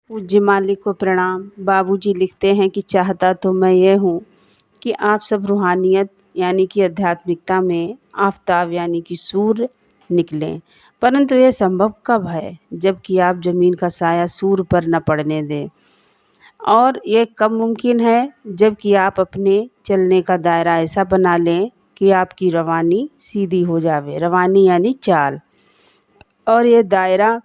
पूज्य मालिक को प्रणाम। बाबूजी लिखते हैं कि चाहता तो मैं ये हूँ कि आप सब रूहानियत यानी कि आध्यात्मिकता में आफ़ताब यानी कि सूर्य निकलें, परंतु यह संभव कब है जबकि आप ज़मीन का साया सूर्य पर न पड़ने दें। और ये कब मुमकिन है जबकि आप अपने चलने का दायरा ऐसा बना लें कि आपकी रवानी सीधी हो जावे। रवानी यानी चाल। और ये दायरा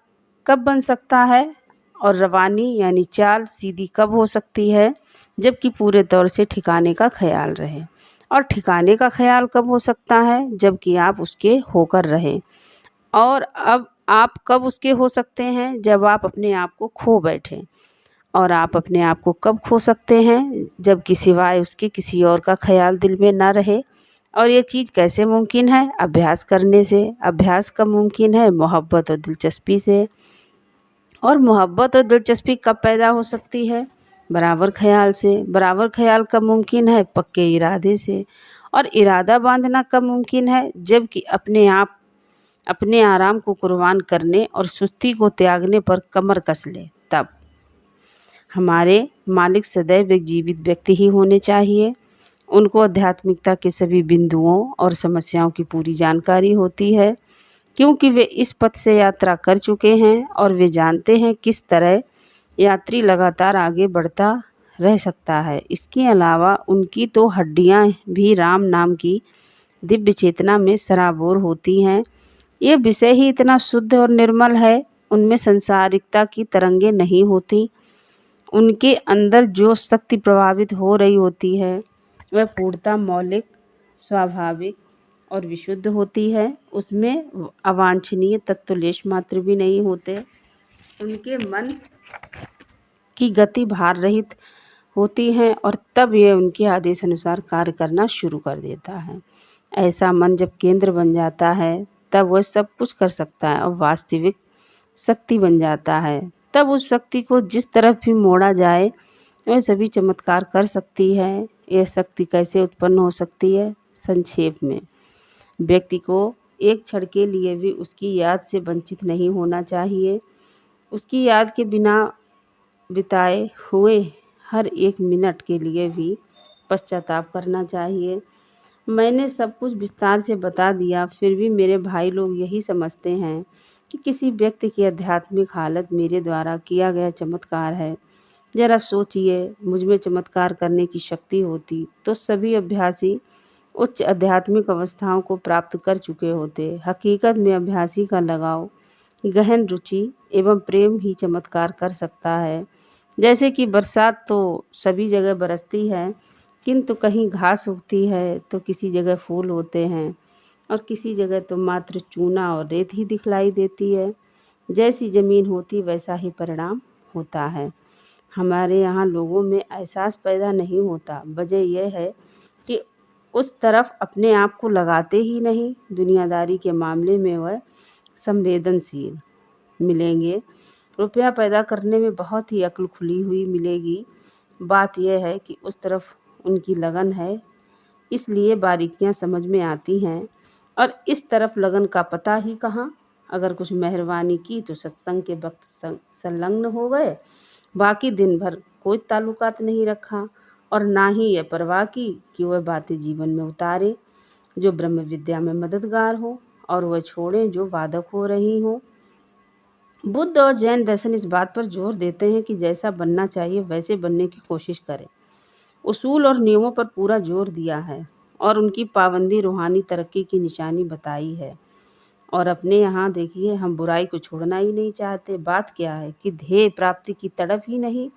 कब बन सकता है और रवानी यानी चाल सीधी कब हो सकती है जबकि पूरे तौर से ठिकाने का ख्याल रहे। और ठिकाने का ख्याल कब हो सकता है जबकि आप उसके होकर रहें। और अब आप कब उसके हो सकते हैं जब आप अपने आप को खो बैठें। और आप अपने आप को कब खो सकते हैं जबकि सिवाय उसके किसी और का ख्याल दिल में ना रहे। और ये चीज़ कैसे मुमकिन है? अभ्यास करने से। अभ्यास कब मुमकिन है? मोहब्बत और दिलचस्पी से। और मोहब्बत और दिलचस्पी कब पैदा हो सकती है? बराबर ख्याल से। बराबर ख्याल कब मुमकिन है? पक्के इरादे से। और इरादा बांधना कब मुमकिन है? जबकि अपने आराम को कुर्बान करने और सुस्ती को त्यागने पर कमर कस ले, तब। हमारे मालिक सदैव एक जीवित व्यक्ति ही होने चाहिए। उनको आध्यात्मिकता के सभी बिंदुओं और समस्याओं की पूरी जानकारी होती है, क्योंकि वे इस पथ से यात्रा कर चुके हैं और वे जानते हैं किस तरह यात्री लगातार आगे बढ़ता रह सकता है। इसके अलावा उनकी तो हड्डियां भी राम नाम की दिव्य चेतना में सराबोर होती हैं। ये विषय ही इतना शुद्ध और निर्मल है, उनमें संसारिकता की तरंगें नहीं होती। उनके अंदर जो शक्ति प्रभावित हो रही होती है वह पूर्णतः मौलिक, स्वाभाविक और विशुद्ध होती है। उसमें अवांछनीय तत्व लेश मात्र भी नहीं होते। उनके मन की गति भार रहित होती है और तब यह उनके आदेश अनुसार कार्य करना शुरू कर देता है। ऐसा मन जब केंद्र बन जाता है तब वह सब कुछ कर सकता है और वास्तविक शक्ति बन जाता है। तब उस शक्ति को जिस तरफ भी मोड़ा जाए वह सभी चमत्कार कर सकती है। यह शक्ति कैसे उत्पन्न हो सकती है? संक्षेप में, व्यक्ति को एक क्षण के लिए भी उसकी याद से वंचित नहीं होना चाहिए। उसकी याद के बिना बिताए हुए हर एक मिनट के लिए भी पश्चाताप करना चाहिए। मैंने सब कुछ विस्तार से बता दिया, फिर भी मेरे भाई लोग यही समझते हैं कि किसी व्यक्ति की आध्यात्मिक हालत मेरे द्वारा किया गया चमत्कार है। जरा सोचिए, मुझ में चमत्कार करने की शक्ति होती तो सभी अभ्यासी उच्च आध्यात्मिक अवस्थाओं को प्राप्त कर चुके होते। हकीकत में अभ्यासी का लगाव, गहन रुचि एवं प्रेम ही चमत्कार कर सकता है। जैसे कि बरसात तो सभी जगह बरसती है, किंतु कहीं घास उगती है तो किसी जगह फूल होते हैं और किसी जगह तो मात्र चूना और रेत ही दिखलाई देती है। जैसी ज़मीन होती वैसा ही परिणाम होता है। हमारे यहाँ लोगों में एहसास पैदा नहीं होता। वजह यह है कि उस तरफ अपने आप को लगाते ही नहीं। दुनियादारी के मामले में वह संवेदनशील मिलेंगे। रुपया पैदा करने में बहुत ही अक्ल खुली हुई मिलेगी। बात यह है कि उस तरफ उनकी लगन है, इसलिए बारीकियां समझ में आती हैं। और इस तरफ लगन का पता ही कहाँ। अगर कुछ मेहरबानी की तो सत्संग के वक्त संलग्न हो गए, बाकी दिन भर कोई ताल्लुकात नहीं रखा और ना ही ये परवाह की कि वह बातें जीवन में उतारे जो ब्रह्म विद्या में मददगार हो और वह छोड़ें जो बाधक हो रही हो। बुद्ध और जैन दर्शन इस बात पर जोर देते हैं कि जैसा बनना चाहिए वैसे बनने की कोशिश करें। उसूल और नियमों पर पूरा जोर दिया है और उनकी पाबंदी रूहानी तरक्की की निशानी बताई है। और अपने यहाँ देखिए, हम बुराई को छोड़ना ही नहीं चाहते। बात क्या है कि ध्येय प्राप्ति की तड़प ही नहीं,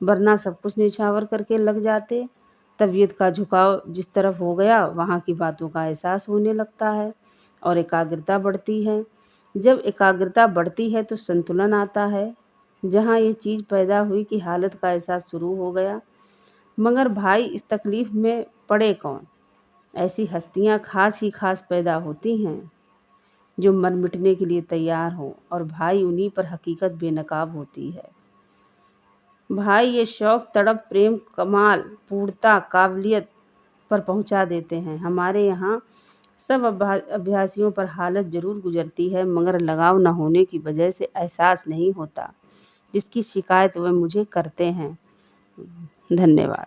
वरना सब कुछ न्यौछावर करके लग जाते। तबीयत का झुकाव जिस तरफ हो गया वहाँ की बातों का एहसास होने लगता है और एकाग्रता बढ़ती है। जब एकाग्रता बढ़ती है तो संतुलन आता है। जहाँ ये चीज़ पैदा हुई कि हालत का एहसास शुरू हो गया, मगर भाई इस तकलीफ़ में पड़े कौन? ऐसी हस्तियाँ खास ही खास पैदा होती हैं जो मर मिटने के लिए तैयार हों और भाई उन्हीं पर हकीकत बेनकाब होती है। भाई ये शौक़, तड़प, प्रेम, कमाल, पूर्णता, काबिलियत पर पहुँचा देते हैं। हमारे यहाँ सब अभ्यासियों पर हालत ज़रूर गुजरती है, मगर लगाव न होने की वजह से एहसास नहीं होता जिसकी शिकायत वह मुझे करते हैं। धन्यवाद।